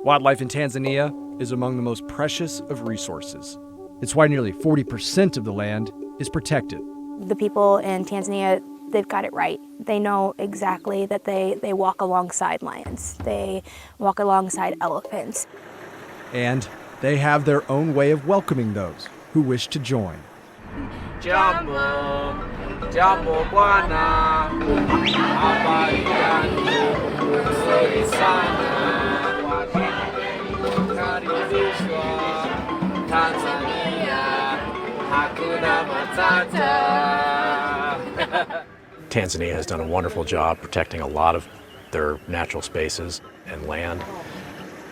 Wildlife in Tanzania is among the most precious of resources. It's why nearly 40% of the land is protected. The people in Tanzania, they've got it right. They know exactly that they walk alongside lions. They walk alongside elephants. And they have their own way of welcoming those who wish to join. Jambo, jambo bwana, habari gani, nzuri sana, karibishwa Tanzania, hakuna matata. Tanzania has done a wonderful job protecting a lot of their natural spaces and land,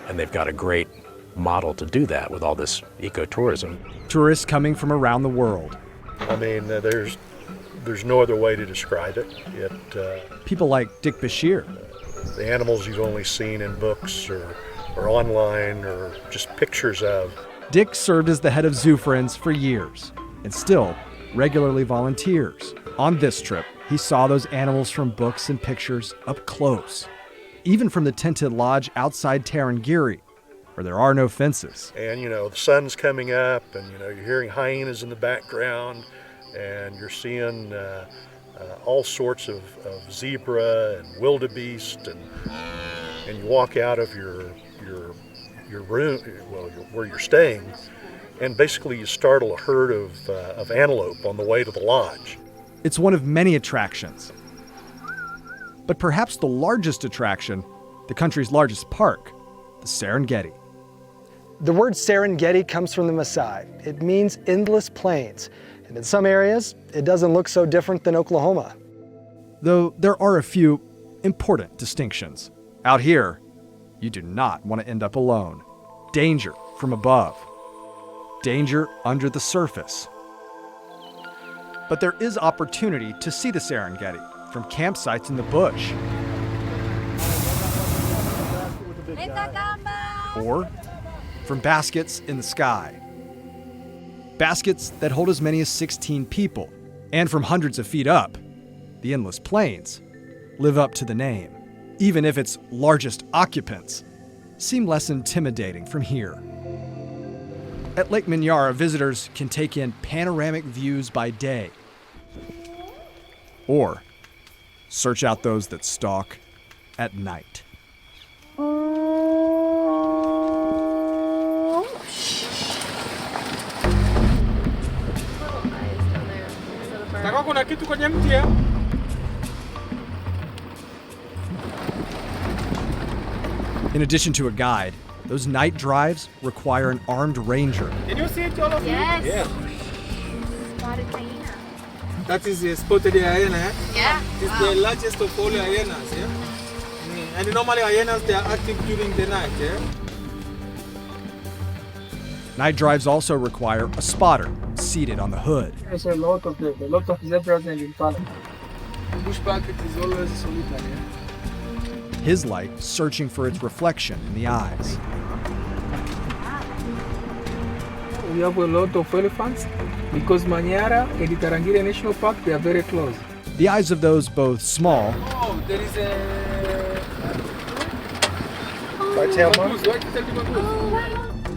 and they've got a great model to do that with all this ecotourism. Tourists coming from around the world. I mean, there's no other way to describe it. People like Dick Bashir. The animals you've only seen in books or online or just pictures of. Dick served as the head of Zoo Friends for years and still regularly volunteers. On this trip, he saw those animals from books and pictures up close, even from the tented lodge outside Serengeti, where there are no fences. And, the sun's coming up and, you're hearing hyenas in the background and you're seeing all sorts of zebra and wildebeest and you walk out of your room, where you're staying, and basically you startle a herd of antelope on the way to the lodge. It's one of many attractions. But perhaps the largest attraction, the country's largest park, the Serengeti. The word Serengeti comes from the Maasai. It means endless plains. And in some areas, it doesn't look so different than Oklahoma. Though there are a few important distinctions. Out here, you do not want to end up alone. Danger from above. Danger under the surface. But there is opportunity to see the Serengeti from campsites in the bush. Or from baskets in the sky. Baskets that hold as many as 16 people. And from hundreds of feet up, the endless plains live up to the name, even if its largest occupants seem less intimidating from here. At Lake Manyara, visitors can take in panoramic views by day, or search out those that stalk at night. In addition to a guide, those night drives require an armed ranger. Can you see it, all of you? Yes. Yeah. Spotted hyena. That is a spotted hyena. Yeah. It's the largest of all hyenas. Yeah. And normally hyenas, they are active during the night. Yeah. Night drives also require a spotter seated on the hood. There's a lot of zebras and impala. Bushback, it is always solitary. Yeah? His light searching for its reflection in the eyes. We have a lot of elephants because Manyara and the Tarangire National Park, they are very close. The eyes of those both small Oh, there is a... White-tailed monk?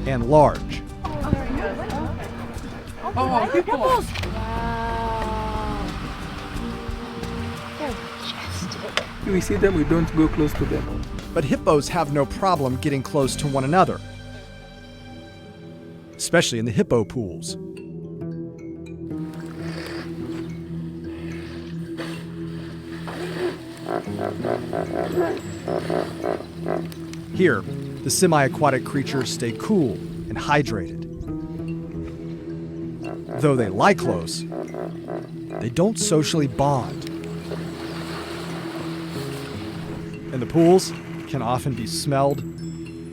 and large. Oh, hippos! Wow. They're majestic. We see them, we don't go close to them. But hippos have no problem getting close to one another, especially in the hippo pools. Here, the semi-aquatic creatures stay cool and hydrated. Though they lie close, they don't socially bond. And the pools can often be smelled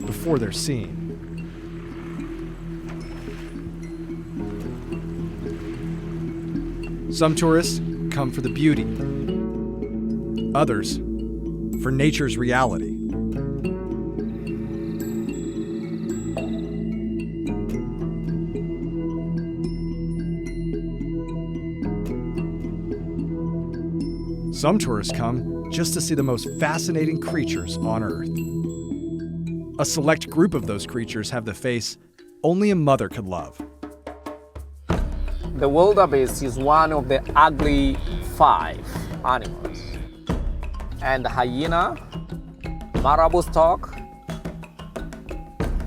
before they're seen. Some tourists come for the beauty, others for nature's reality. Some tourists come just to see the most fascinating creatures on Earth. A select group of those creatures have the face only a mother could love. The wildebeest is one of the ugly 5 animals. And hyena, marabou stork,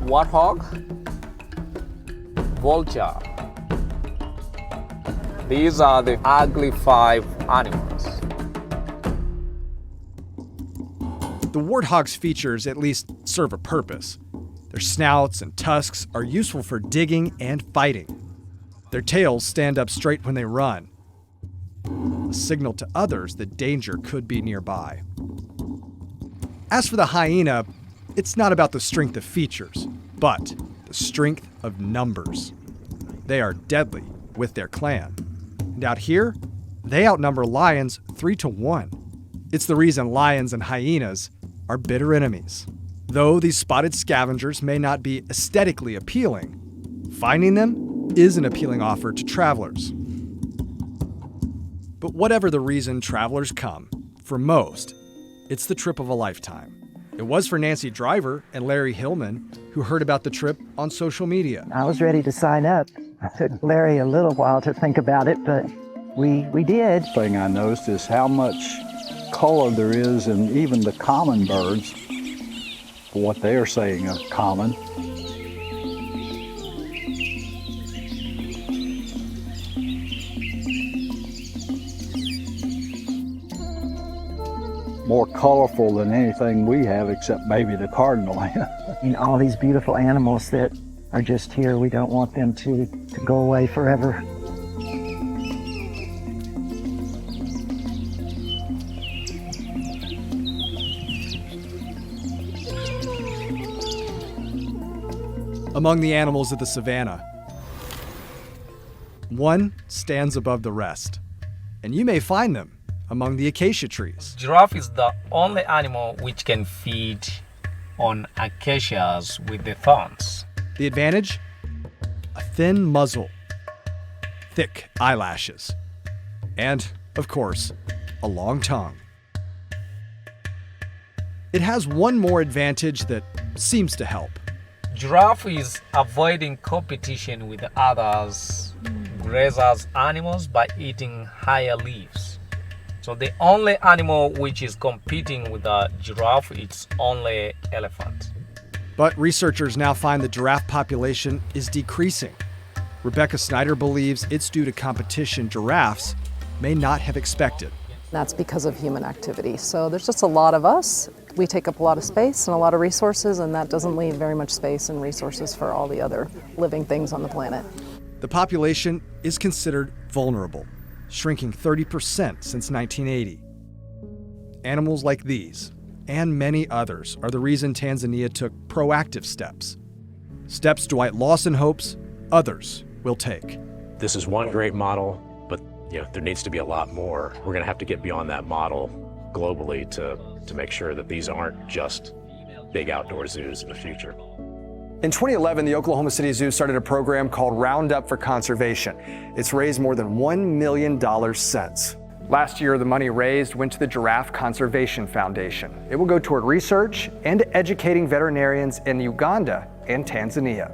warthog, vulture. These are the ugly 5 animals. The warthog's features at least serve a purpose. Their snouts and tusks are useful for digging and fighting. Their tails stand up straight when they run, a signal to others that danger could be nearby. As for the hyena, it's not about the strength of features, but the strength of numbers. They are deadly with their clan. And out here, they outnumber lions 3-1. It's the reason lions and hyenas are bitter enemies. Though these spotted scavengers may not be aesthetically appealing, finding them is an appealing offer to travelers. But whatever the reason travelers come, for most, it's the trip of a lifetime. It was for Nancy Driver and Larry Hillman, who heard about the trip on social media. I was ready to sign up. It took Larry a little while to think about it, but we did. The thing I noticed is how much color there is in even the common birds, for what they are saying are common. More colorful than anything we have, except maybe the cardinal. All these beautiful animals that are just here, we don't want them to go away forever. Among the animals of the savannah, one stands above the rest, and you may find them among the acacia trees. Giraffe is the only animal which can feed on acacias with the thorns. The advantage? A thin muzzle, thick eyelashes, and, of course, a long tongue. It has one more advantage that seems to help. Giraffe is avoiding competition with others grazers animals by eating higher leaves. So the only animal which is competing with a giraffe is only elephant. But researchers now find the giraffe population is decreasing. Rebecca Snyder believes it's due to competition giraffes may not have expected. That's because of human activity. So there's just a lot of us. We take up a lot of space and a lot of resources, and that doesn't leave very much space and resources for all the other living things on the planet. The population is considered vulnerable, shrinking 30% since 1980. Animals like these, and many others, are the reason Tanzania took proactive steps. Steps Dwight Lawson hopes others will take. This is one great model, but there needs to be a lot more. We're going to have to get beyond that model globally to make sure that these aren't just big outdoor zoos in the future. In 2011, the Oklahoma City Zoo started a program called Roundup for Conservation. It's raised more than $1 million since. Last year, the money raised went to the Giraffe Conservation Foundation. It will go toward research and educating veterinarians in Uganda and Tanzania.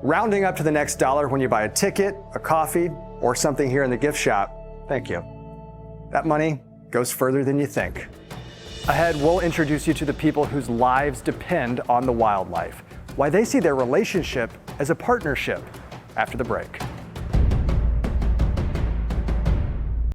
Rounding up to the next dollar when you buy a ticket, a coffee, or something here in the gift shop. Thank you. That money goes further than you think. Ahead, we'll introduce you to the people whose lives depend on the wildlife, why they see their relationship as a partnership, after the break.